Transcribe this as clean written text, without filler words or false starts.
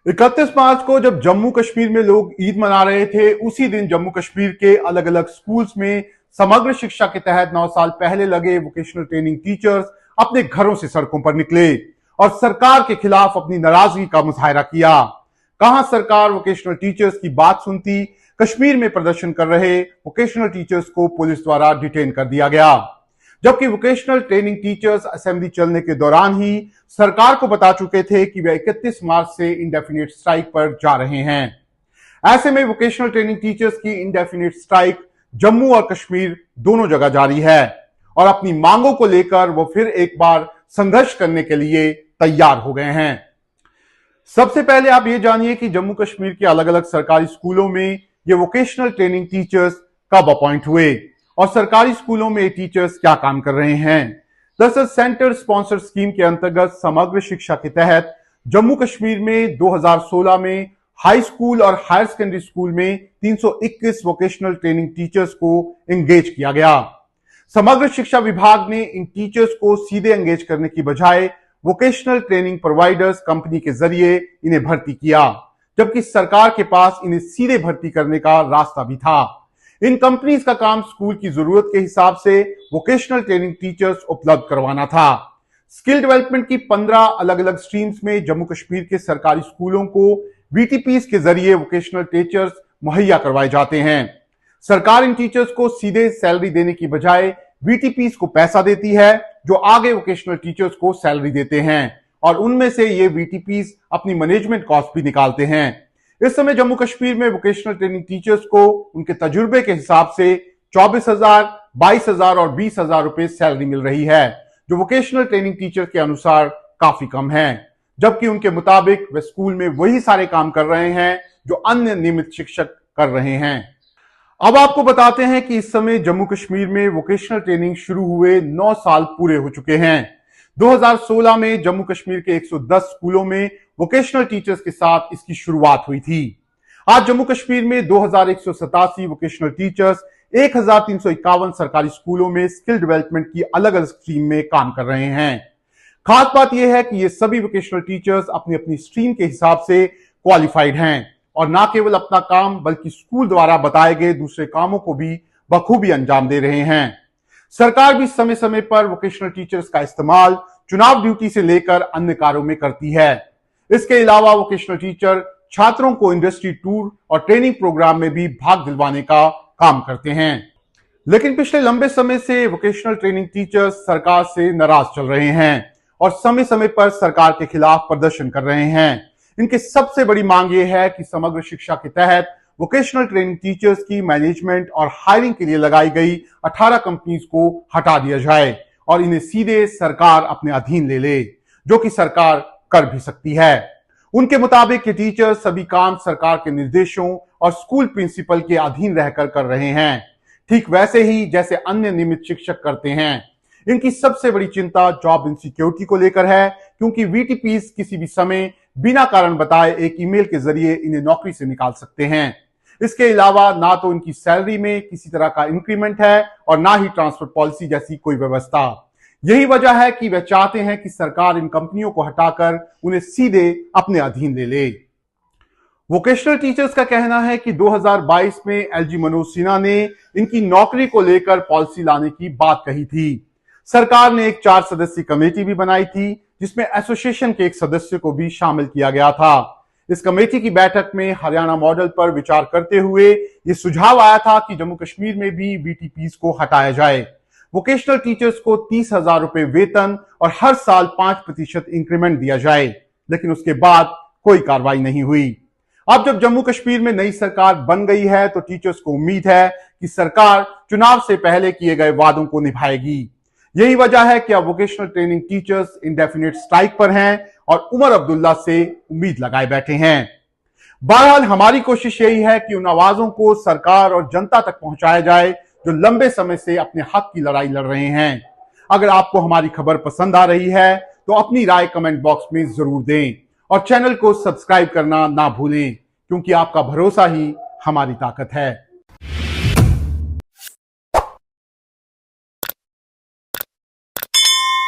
31 मार्च को जब जम्मू कश्मीर में लोग ईद मना रहे थे, उसी दिन जम्मू कश्मीर के अलग अलग स्कूल्स में समग्र शिक्षा के तहत 9 साल पहले लगे वोकेशनल ट्रेनिंग टीचर्स अपने घरों से सड़कों पर निकले और सरकार के खिलाफ अपनी नाराजगी का मुजाहरा किया। कहां सरकार वोकेशनल टीचर्स की बात सुनती, कश्मीर में प्रदर्शन कर रहे वोकेशनल टीचर्स को पुलिस द्वारा डिटेन कर दिया गया, जबकि वोकेशनल ट्रेनिंग टीचर्स असेंबली चलने के दौरान ही सरकार को बता चुके थे कि वे 31 मार्च से इंडेफिनिट स्ट्राइक पर जा रहे हैं। ऐसे में वोकेशनल ट्रेनिंग टीचर्स की इंडेफिनिट स्ट्राइक जम्मू और कश्मीर दोनों जगह जारी है और अपनी मांगों को लेकर वो फिर एक बार संघर्ष करने के लिए तैयार हो गए हैं। सबसे पहले आप ये जानिए कि जम्मू कश्मीर के अलग अलग सरकारी स्कूलों में ये वोकेशनल ट्रेनिंग टीचर्स कब अपॉइंट हुए और सरकारी स्कूलों में टीचर्स क्या काम कर रहे हैं। दरअसल सेंटर स्पॉन्सर स्कीम के अंतर्गत समग्र शिक्षा के तहत जम्मू कश्मीर में 2016 में हाई स्कूल और हायर सेकेंडरी स्कूल में 321 वोकेशनल ट्रेनिंग टीचर्स को एंगेज किया गया। समग्र शिक्षा विभाग ने इन टीचर्स को सीधे एंगेज करने की बजाय वोकेशनल ट्रेनिंग प्रोवाइडर्स कंपनी के जरिए इन्हें भर्ती किया, जबकि सरकार के पास इन्हें सीधे भर्ती करने का रास्ता भी था। इन कंपनीज का काम स्कूल की जरूरत के हिसाब से वोकेशनल ट्रेनिंग टीचर्स उपलब्ध करवाना था। स्किल डेवलपमेंट की 15 अलग अलग स्ट्रीम्स में जम्मू कश्मीर के सरकारी स्कूलों को वीटीपीज के जरिए वोकेशनल टीचर्स मुहैया करवाए जाते हैं। सरकार इन टीचर्स को सीधे सैलरी देने की बजाय वीटीपीज को पैसा देती है, जो आगे वोकेशनल टीचर्स को सैलरी देते हैं और उनमें से ये वीटीपीज अपनी मैनेजमेंट कॉस्ट भी निकालते हैं। इस समय जम्मू कश्मीर में वोकेशनल ट्रेनिंग टीचर्स को उनके तजुर्बे के हिसाब से 24,000, 22,000 और 20,000 रुपए सैलरी मिल रही है, जो वोकेशनल ट्रेनिंग टीचर के अनुसार काफी कम है, जबकि उनके मुताबिक वे स्कूल में वही सारे काम कर रहे हैं जो अन्य नियमित शिक्षक कर रहे हैं। अब आपको बताते हैं कि इस समय जम्मू कश्मीर में वोकेशनल ट्रेनिंग शुरू हुए 9 साल पूरे हो चुके हैं। 2016 में जम्मू कश्मीर के 110 स्कूलों में वोकेशनल टीचर्स के साथ इसकी शुरुआत हुई थी। आज जम्मू कश्मीर में 2187 वोकेशनल टीचर्स 1351 सरकारी स्कूलों में स्किल डेवलपमेंट की अलग अलग स्ट्रीम में काम कर रहे हैं। खास बात यह है कि ये सभी वोकेशनल टीचर्स अपनी अपनी स्ट्रीम के हिसाब से क्वालिफाइड हैं और ना केवल अपना काम बल्कि स्कूल द्वारा बताए गए दूसरे कामों को भी बखूबी अंजाम दे रहे हैं। सरकार भी समय समय पर वोकेशनल टीचर्स का इस्तेमाल चुनाव ड्यूटी से लेकर अन्य कार्यों में करती है। इसके अलावा वोकेशनल टीचर छात्रों को इंडस्ट्री टूर और ट्रेनिंग प्रोग्राम में भी भाग दिलवाने का काम करते हैं। लेकिन पिछले लंबे समय से वोकेशनल ट्रेनिंग टीचर्स सरकार से नाराज चल रहे हैं और समय समय पर सरकार के खिलाफ प्रदर्शन कर रहे हैं। इनकी सबसे बड़ी मांग यह है कि समग्र शिक्षा के तहत वोकेशनल ट्रेनिंग टीचर्स की मैनेजमेंट और हायरिंग के लिए लगाई गई 18 कंपनीज को हटा दिया जाए और इन्हें सीधे सरकार अपने अधीन ले ले, जो कि सरकार कर भी सकती है। उनके मुताबिक ये टीचर सभी काम सरकार के निर्देशों और स्कूल प्रिंसिपल के अधीन रहकर कर रहे हैं, ठीक वैसे ही जैसे अन्य नियमित शिक्षक करते हैं। इनकी सबसे बड़ी चिंता जॉब इनसिक्योरिटी को लेकर है, क्योंकि वीटीपीज किसी भी समय बिना कारण बताए एक ईमेल के जरिए इन्हें नौकरी से निकाल सकते हैं। इसके अलावा ना तो इनकी सैलरी में किसी तरह का इंक्रीमेंट है और ना ही ट्रांसफर पॉलिसी जैसी कोई व्यवस्था। यही वजह है कि वे चाहते हैं कि सरकार इन कंपनियों को हटाकर उन्हें सीधे अपने अधीन ले ले। वोकेशनल टीचर्स का कहना है कि 2022 में एलजी मनोज सिन्हा ने इनकी नौकरी को लेकर पॉलिसी लाने की बात कही थी। सरकार ने एक 4 सदस्यीय कमेटी भी बनाई थी, जिसमें एसोसिएशन के एक सदस्य को भी शामिल किया गया था। इस कमेटी की बैठक में हरियाणा मॉडल पर विचार करते हुए यह सुझाव आया था कि जम्मू कश्मीर में भी वीटीपीज को हटाया जाए। वोकेशनल टीचर्स को 30,000 रुपए वेतन और हर साल 5% इंक्रीमेंट दिया जाए, लेकिन उसके बाद कोई कार्रवाई नहीं हुई। अब जब जम्मू कश्मीर में नई सरकार बन गई है तो टीचर्स को उम्मीद है कि सरकार चुनाव से पहले किए गए वादों को निभाएगी। यही वजह है कि अब vocational training teachers indefinite strike पर हैं और उमर अब्दुल्ला से उम्मीद लगाए बैठे हैं। बहरहाल हमारी कोशिश यही है कि उन आवाजों को सरकार और जनता तक पहुंचाया जाए जो लंबे समय से अपने हक की लड़ाई लड़ रहे हैं। अगर आपको हमारी खबर पसंद आ रही है तो अपनी राय कमेंट बॉक्स में जरूर दें और चैनल को सब्सक्राइब करना ना भूलें, क्योंकि आपका भरोसा ही हमारी ताकत है।